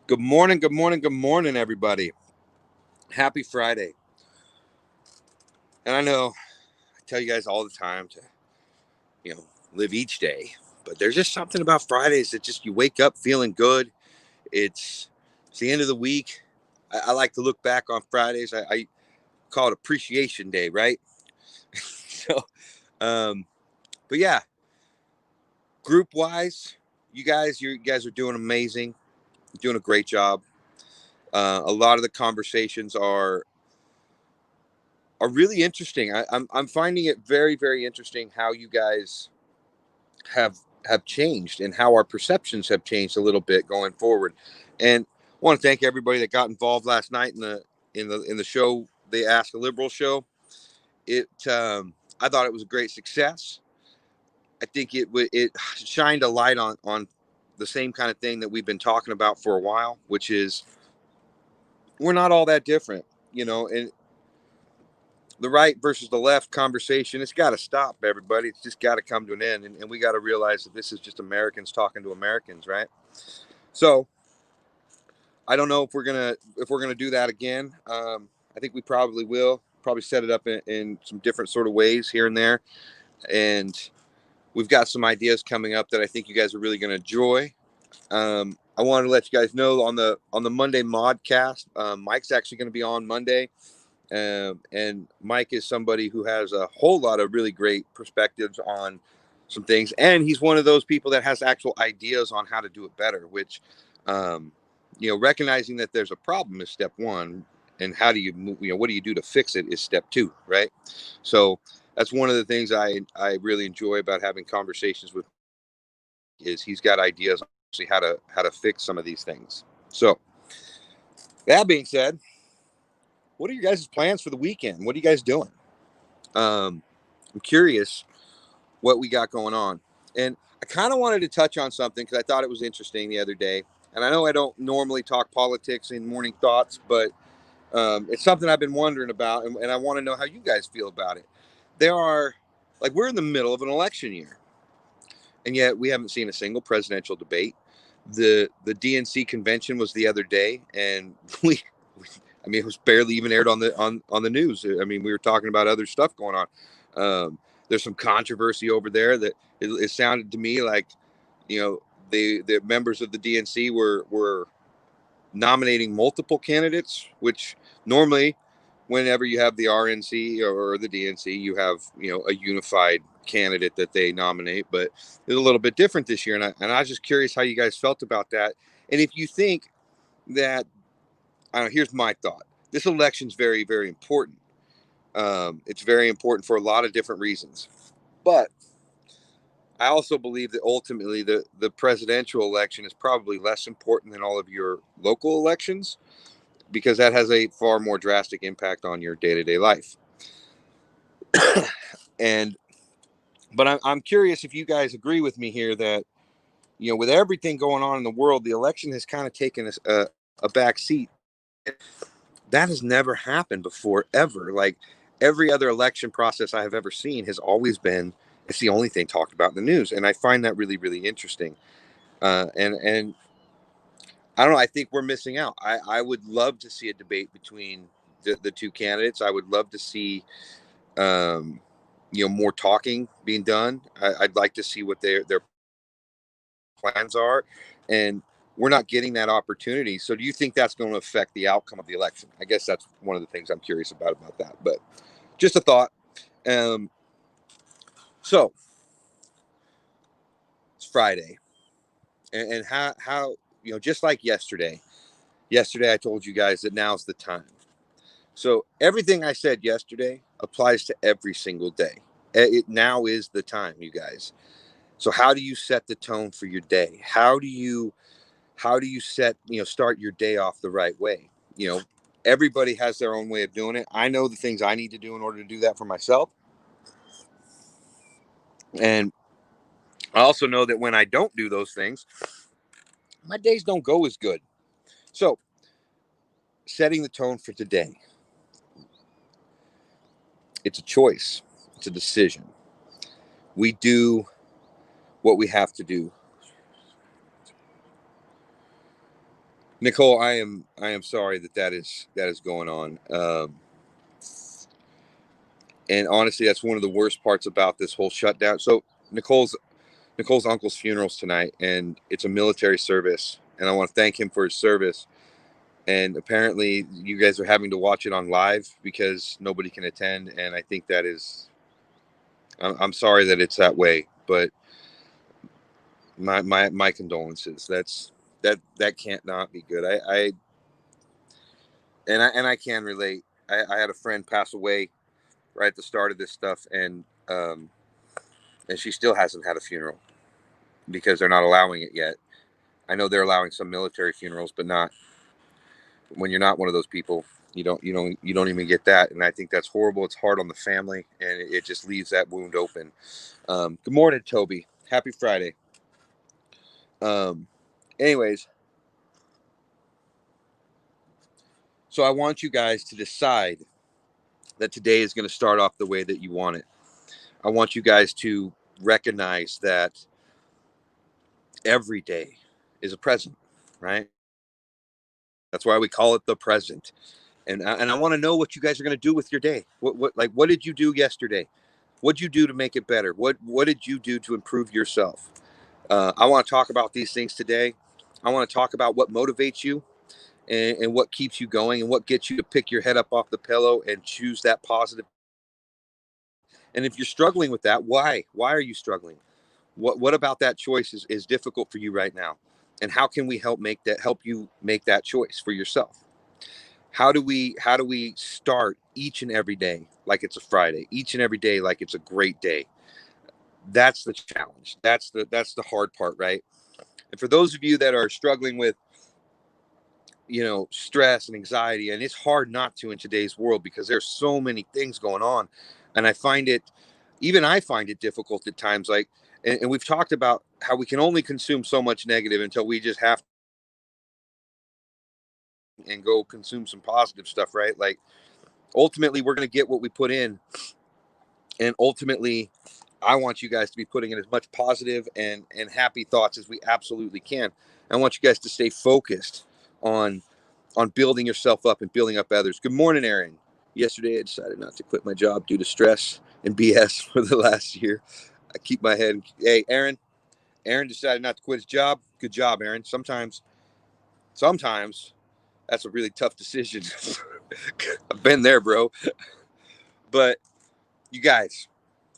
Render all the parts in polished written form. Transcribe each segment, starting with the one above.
Good morning, good morning, good morning, everybody. Happy Friday. And I know I tell you guys all the time to, you know, live each day, but there's just something about Fridays that just you wake up feeling good. It's it's the end of the week. I like to look back on Fridays. I call it Appreciation Day, right? so, um, but yeah, group wise, you guys are doing amazing. You're doing a great job. A lot of the conversations are really interesting. I'm finding it very very interesting how you guys have have changed and how our perceptions have changed a little bit going forward. And I want to thank everybody that got involved last night in the show, the Ask a Liberal show. It I thought it was a great success. I think it shined a light on the same kind of thing that we've been talking about for a while, which is we're not all that different, and the right versus the left conversation, it's got to stop, everybody. It's just got to come to an end. And we got to realize that this is just Americans talking to Americans, right? So I don't know if we're gonna do that again. I think we probably will. Probably set it up in some different sort of ways here and there. And we've got some ideas coming up that I think you guys are really going to enjoy. I wanted to let you guys know on the Monday Modcast, Mike's actually going to be on Monday. And Mike is somebody who has a whole lot of really great perspectives on some things, and he's one of those people that has actual ideas on how to do it better. Which, um, recognizing that there's a problem is step one, and how do what do you do to fix it is step two, right? So that's one of the things I really enjoy about having conversations with is he's got ideas on actually how to fix some of these things. So that being said, what are your guys' plans for the weekend? What are you guys doing? Um, I'm curious what we got going on. And I kind of wanted to touch on something because I thought it was interesting the other day. And I know I don't normally talk politics in morning thoughts, but it's something I've been wondering about, and I want to know how you guys feel about it. There are, like, we're in the middle of an election year, and yet we haven't seen a single presidential debate. The DNC convention was the other day, and I mean, it was barely even aired on the news. I mean, we were talking about other stuff going on. There's some controversy over there that it sounded to me like, you know, the members of the DNC were nominating multiple candidates, which normally, whenever you have the RNC or the DNC, you have a unified candidate that they nominate. But it's a little bit different this year, and I was just curious how you guys felt about that, and if you think that I don't know. Here's my thought. This election is very, very important. It's very important for a lot of different reasons. But I also believe that ultimately the presidential election is probably less important than all of your local elections because that has a far more drastic impact on your day to day life. And but I'm curious if you guys agree with me here that with everything going on in the world, the election has kind of taken a back seat. That has never happened before, ever. Like every other election process I have ever seen has always been it's the only thing talked about in the news, and I find that really really interesting. And I don't know. I think we're missing out. I would love to see a debate between the two candidates. I would love to see um, more talking being done. I'd like to see what their plans are, and we're not getting that opportunity. So, do you think that's going to affect the outcome of the election? I guess that's one of the things I'm curious about that. But just a thought. Um, so it's Friday, and how just like yesterday. Yesterday, I told you guys that now's the time. So everything I said yesterday applies to every single day. It now is the time, you guys. So how do you set the tone for your day? How do you set start your day off the right way? You know, everybody has their own way of doing it. I know the things I need to do in order to do that for myself, and I also know that when I don't do those things, my days don't go as good. So setting the tone for today, it's a choice, it's a decision. We do what we have to do. Nicole, I am sorry that is going on. And honestly, that's one of the worst parts about this whole shutdown. So Nicole's uncle's funeral's tonight, and it's a military service, and I want to thank him for his service. And apparently, you guys are having to watch it on live because nobody can attend, and I think that is. I'm sorry that it's that way, but my condolences. That can't not be good. I can relate. I had a friend pass away right at the start of this stuff, and she still hasn't had a funeral because they're not allowing it yet. I know they're allowing some military funerals, but not when you're not one of those people. You don't even get that, and I think that's horrible. It's hard on the family, and it just leaves that wound open. Good morning, Toby. Happy Friday. Um, anyways, so I want you guys to decide that today is going to start off the way that you want it. I want you guys to recognize that every day is a present, right? That's why we call it the present. And I want to know what you guys are going to do with your day. What did you do yesterday? What did you do to make it better? What did you do to improve yourself? I want to talk about these things today. I want to talk about what motivates you and what keeps you going and what gets you to pick your head up off the pillow and choose that positive. And if you're struggling with that, why? Why are you struggling? What about that choice is difficult for you right now? And how can we help you make that choice for yourself? How do we start each and every day like it's a Friday, each and every day like it's a great day? That's the challenge. That's the hard part, right? And for those of you that are struggling with stress and anxiety, and it's hard not to in today's world because there's so many things going on, and I find it difficult at times, like, and we've talked about how we can only consume so much negative until we just have to and go consume some positive stuff, right? Like, ultimately we're going to get what we put in, and ultimately I want you guys to be putting in as much positive and happy thoughts as we absolutely can. I want you guys to stay focused on building yourself up and building up others. Good morning, Aaron. Yesterday I decided not to quit my job due to stress and BS for the last year. I keep my head. Hey, Aaron decided not to quit his job. Good job, Aaron. Sometimes that's a really tough decision. I've been there, bro. But you guys,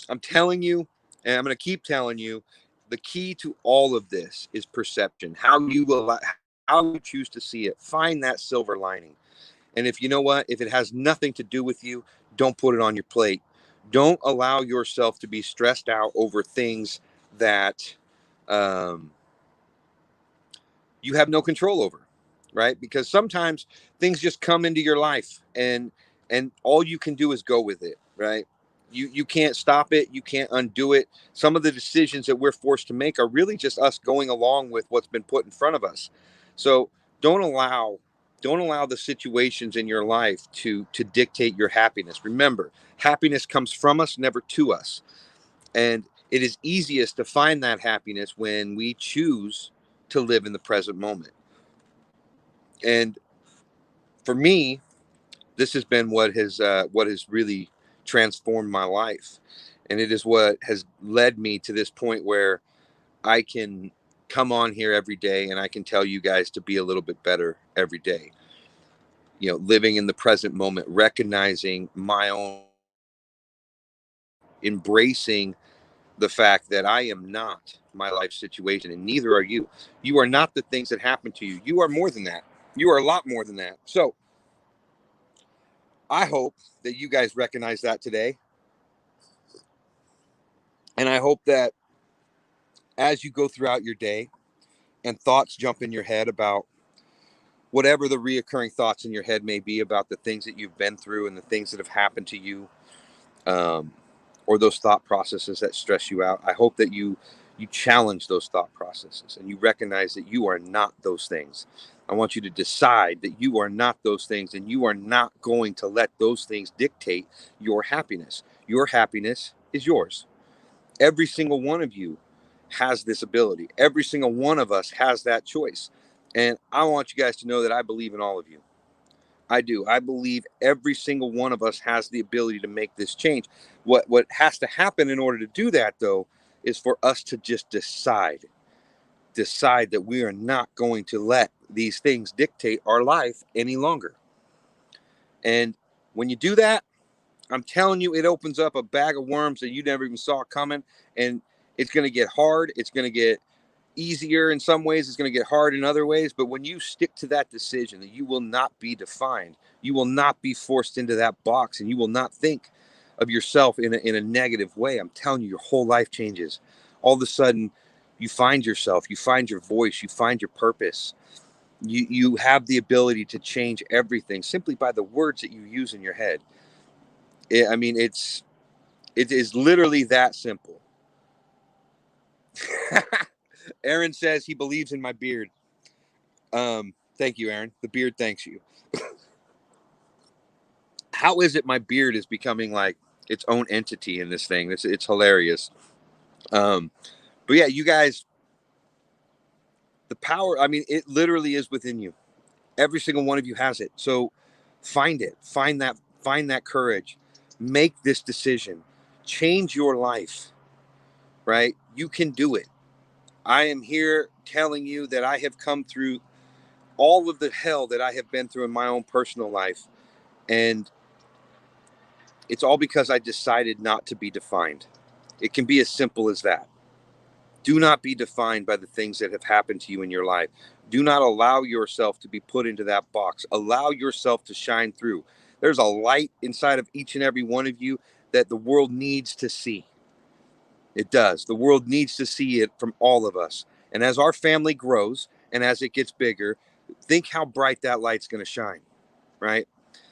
I'm telling you, and I'm going to keep telling you, the key to all of this is perception. How you choose to see it. Find that silver lining. And if you know what, if it has nothing to do with you, don't put it on your plate. Don't allow yourself to be stressed out over things that um, you have no control over, right? Because sometimes things just come into your life, and all you can do is go with it, right? You can't stop it, you can't undo it. Some of the decisions that we're forced to make are really just us going along with what's been put in front of us. So don't allow don't allow the situations in your life to dictate your happiness. Remember, happiness comes from us, never to us. And it is easiest to find that happiness when we choose to live in the present moment. And for me, this has been what has really transformed my life, and it is what has led me to this point where I can come on here every day and I can tell you guys to be a little bit better every day. Living in the present moment, recognizing my own, embracing the fact that I am not my life situation, and neither are you. You are not the things that happen to you. You are more than that. You are a lot more than that. So I hope that you guys recognize that today. And I hope that as you go throughout your day and thoughts jump in your head about whatever the reoccurring thoughts in your head may be about the things that you've been through and the things that have happened to you, um, or those thought processes that stress you out, I hope that you challenge those thought processes and you recognize that you are not those things. I want you to decide that you are not those things, and you are not going to let those things dictate your happiness. Your happiness is yours. Every single one of you has this ability. Every single one of us has that choice. And I want you guys to know that I believe in all of you. I do. I believe every single one of us has the ability to make this change. What has to happen in order to do that, though, is for us to just decide that we are not going to let these things dictate our life any longer. And when you do that, I'm telling you, it opens up a bag of worms that you never even saw coming. And it's going to get hard. It's going to get easier in some ways. It's going to get hard in other ways. But when you stick to that decision that you will not be defined, you will not be forced into that box, and you will not think of yourself in a negative way, I'm telling you, your whole life changes. All of a sudden, you find yourself, you find your voice, you find your purpose. You have the ability to change everything simply by the words that you use in your head. I mean, it is literally that simple. Aaron says he believes in my beard. Thank you, Aaron. The beard thanks you. How is it my beard is becoming like its own entity in this thing? It's hilarious. But yeah, you guys, the power, I mean, it literally is within you. Every single one of you has it. So find it. Find that courage. Make this decision. Change your life, right? You can do it. I am here telling you that I have come through all of the hell that I have been through in my own personal life. And it's all because I decided not to be defined. It can be as simple as that. Do not be defined by the things that have happened to you in your life. Do not allow yourself to be put into that box. Allow yourself to shine through. There's a light inside of each and every one of you that the world needs to see. It does. The world needs to see it from all of us. And as our family grows and as it gets bigger, think how bright that light's going to shine, right?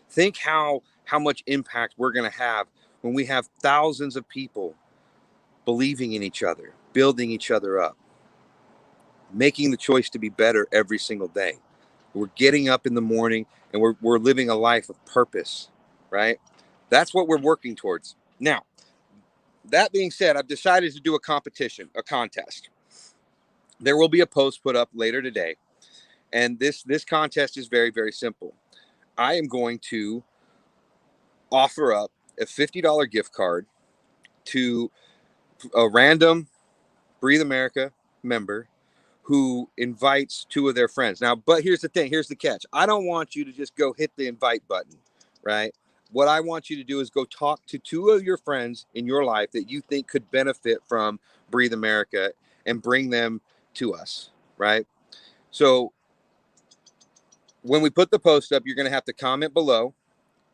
Think how much impact we're going to have when we have thousands of people believing in each other, building each other up, making the choice to be better every single day. We're getting up in the morning and we're living a life of purpose, right? That's what we're working towards. Now, that being said, I've decided to do a competition, a contest. There will be a post put up later today. And this contest is very, very simple. I am going to offer up a $50 gift card to a random Breathe America member who invites two of their friends. Now, but here's the thing, here's the catch. I don't want you to just go hit the invite button, right? What I want you to do is go talk to two of your friends in your life that you think could benefit from Breathe America and bring them to us, right? So when we put the post up, you're going to have to comment below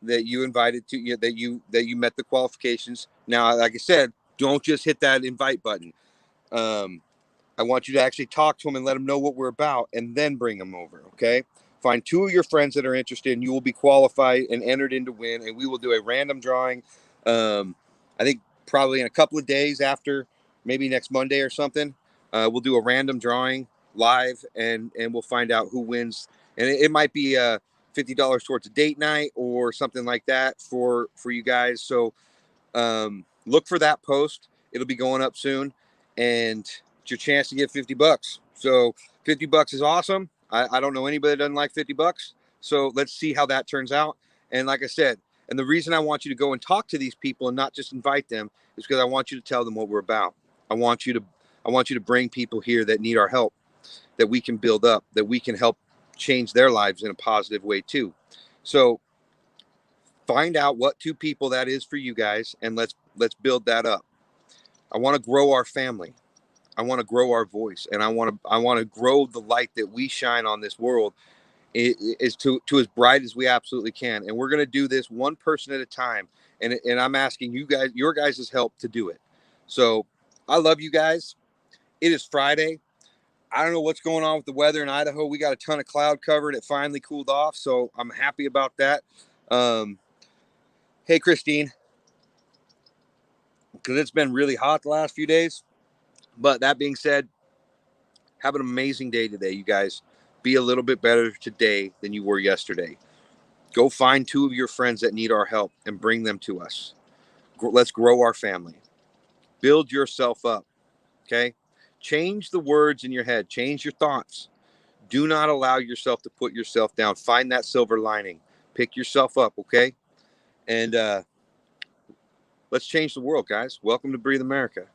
that you invited to you, that you met the qualifications. Now, like I said, don't just hit that invite button. I want you to actually talk to them and let them know what we're about and then bring them over, okay? Find two of your friends that are interested and you will be qualified and entered in to win, and we will do a random drawing. I think probably in a couple of days after, maybe next Monday or something, we'll do a random drawing live and we'll find out who wins. And it might be $50 towards a date night or something like that for you guys. So look for that post. It'll be going up soon, and it's your chance to get $50. So $50 is awesome. I don't know anybody that doesn't like $50. So let's see how that turns out. And like I said, and the reason I want you to go and talk to these people and not just invite them is because I want you to tell them what we're about. I want you to bring people here that need our help, that we can build up, that we can help change their lives in a positive way too. So find out what two people that is for you guys, and let's build that up. I want to grow our family. I want to grow our voice, and I want to grow the light that we shine on this world is to as bright as we absolutely can. And we're going to do this one person at a time. And I'm asking you guys, your guys' help to do it. So I love you guys. It is Friday. I don't know what's going on with the weather in Idaho. We got a ton of cloud cover and it finally cooled off. So I'm happy about that. Hey, Christine, because it's been really hot the last few days. But that being said, have an amazing day today, you guys. Be a little bit better today than you were yesterday. Go find two of your friends that need our help and bring them to us. Let's grow our family. Build yourself up, okay? Change the words in your head. Change your thoughts. Do not allow yourself to put yourself down. Find that silver lining. Pick yourself up, okay? And let's change the world, guys. Welcome to Breathe America.